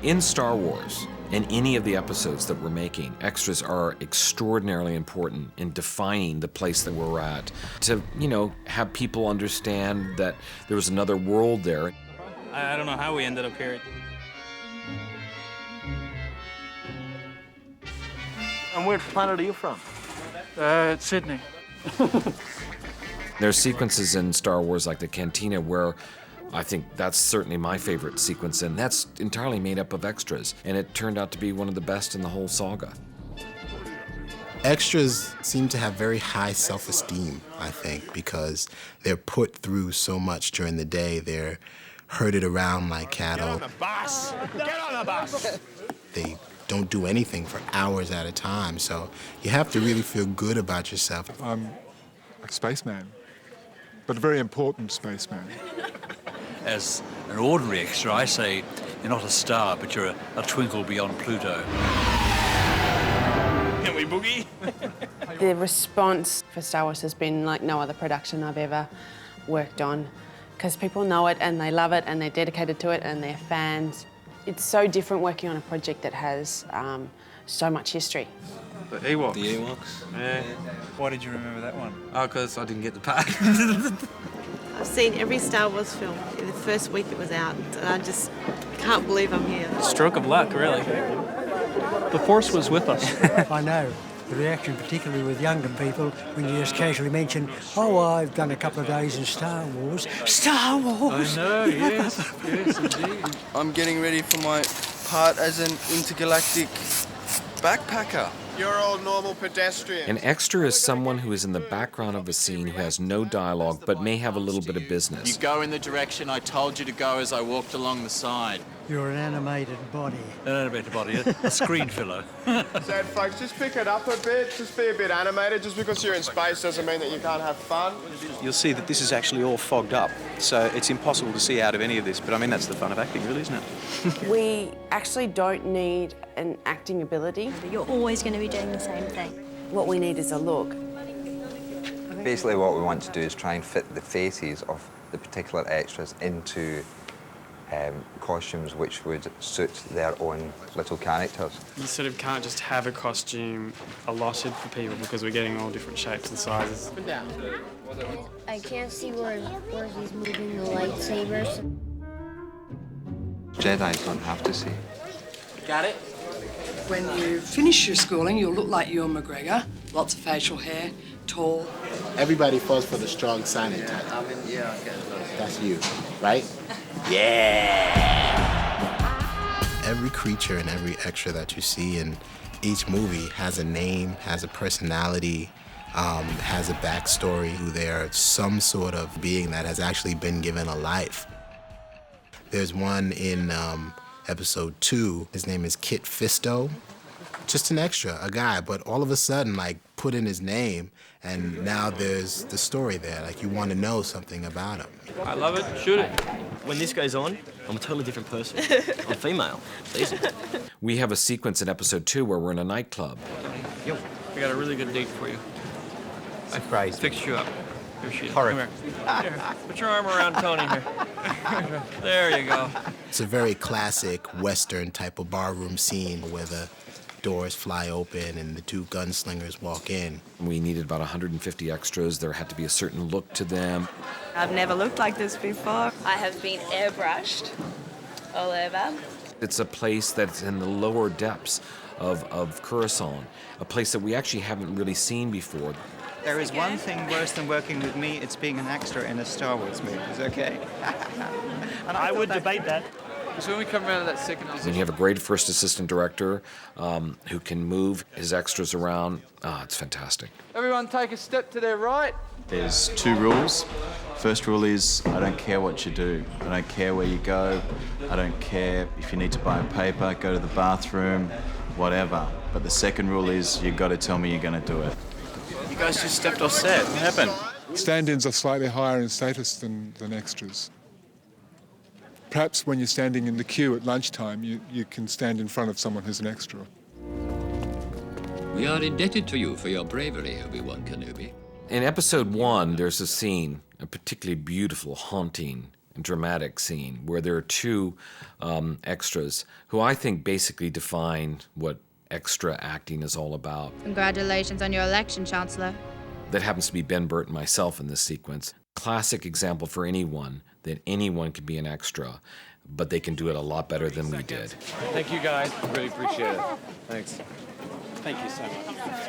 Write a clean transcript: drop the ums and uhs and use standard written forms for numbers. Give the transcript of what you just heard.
In Star Wars, in any of the episodes that we're making, extras are extraordinarily important in defining the place that we're at. To, have people understand that there was another world there. I don't know how we ended up here. And where planet are you from? Sydney. There's sequences in Star Wars like the Cantina where I think that's certainly my favorite sequence, and that's entirely made up of extras, and it turned out to be one of the best in the whole saga. Extras seem to have very high self-esteem, I think, because they're put through so much during the day. They're herded around like cattle. Get on the bus! Get on the bus! They don't do anything for hours at a time, so you have to really feel good about yourself. I'm a spaceman, but a very important spaceman. As an ordinary extra, I say you're not a star, but you're a twinkle beyond Pluto. Can we boogie? The response for Star Wars has been like no other production I've ever worked on, because people know it and they love it and they're dedicated to it and they're fans. It's so different working on a project that has so much history. The Ewoks. The Ewoks? Yeah. Why did you remember that one? Oh, because I didn't get the part. I've seen every Star Wars film in the first week it was out, and I just can't believe I'm here. Stroke of luck, really. The Force was with us. I know. The reaction, particularly with younger people, when you just casually mention, oh, I've done a couple of days in Star Wars. Star Wars! I know, yes, yes, indeed. I'm getting ready for my part as an intergalactic backpacker. You're all normal pedestrians. An extra is someone who is in the background of a scene who has no dialogue but may have a little bit of business. You go in the direction I told you to go as I walked along the side. You're an animated body. An animated body, a screen filler. So, folks, just pick it up a bit, just be a bit animated. Just because you're in space doesn't mean that you can't have fun. You'll see that this is actually all fogged up, so it's impossible to see out of any of this, but I mean, that's the fun of acting, really, isn't it? We actually don't need an acting ability. You're always going to be doing the same thing. What we need is a look. Basically, what we want to do is try and fit the faces of the particular extras into costumes which would suit their own little characters. You sort of can't just have a costume allotted for people because we're getting all different shapes and sizes. I can't see where he's moving the lightsabers. Jedis don't have to see. Got it? When you finish your schooling, you'll look like Ewan McGregor. Lots of facial hair, tall. Everybody falls for the strong silent type. I mean, yeah, I get it. That's you, right? Yeah! Every creature and every extra that you see in each movie has a name, has a personality, has a backstory. They're some sort of being that has actually been given a life. There's one in episode 2. His name is Kit Fisto. Just an extra, a guy, but all of a sudden, like, put in his name, and now there's the story there. Like, you want to know something about him. I love it. Shoot it. When this goes on, I'm a totally different person. I'm female. It's easy. We have a sequence in episode 2 where we're in a nightclub. Yo, we got a really good date for you. Surprise. Fix you up. Here she is. Horrible. Come here. Here. Put your arm around Tony here. There you go. It's a very classic Western type of barroom scene where the doors fly open and the two gunslingers walk in. We needed about 150 extras. There had to be a certain look to them. I've never looked like this before. I have been airbrushed all over. It's a place that's in the lower depths of Coruscant, a place that we actually haven't really seen before. There is one thing worse than working with me, it's being an extra in a Star Wars movie, okay? And I would debate that. So when we come around to that second position... When you have a great first assistant director who can move his extras around, it's fantastic. Everyone take a step to their right. There's 2 rules. First rule is I don't care what you do. I don't care where you go. I don't care if you need to buy a paper, go to the bathroom, whatever. But the second rule is you've got to tell me you're going to do it. You guys just stepped off set. What happened? Stand-ins are slightly higher in status than extras. Perhaps when you're standing in the queue at lunchtime, you can stand in front of someone who's an extra. We are indebted to you for your bravery, Obi-Wan Kenobi. In episode 1, there's a scene, a particularly beautiful, haunting dramatic scene where there are two extras who I think basically define what extra acting is all about. Congratulations on your election, Chancellor. That happens to be Ben Burt and myself in this sequence. Classic example for anyone that anyone can be an extra, but they can do it a lot better than we did. Thank you, guys. Really appreciate it. Thanks. Thank you so much.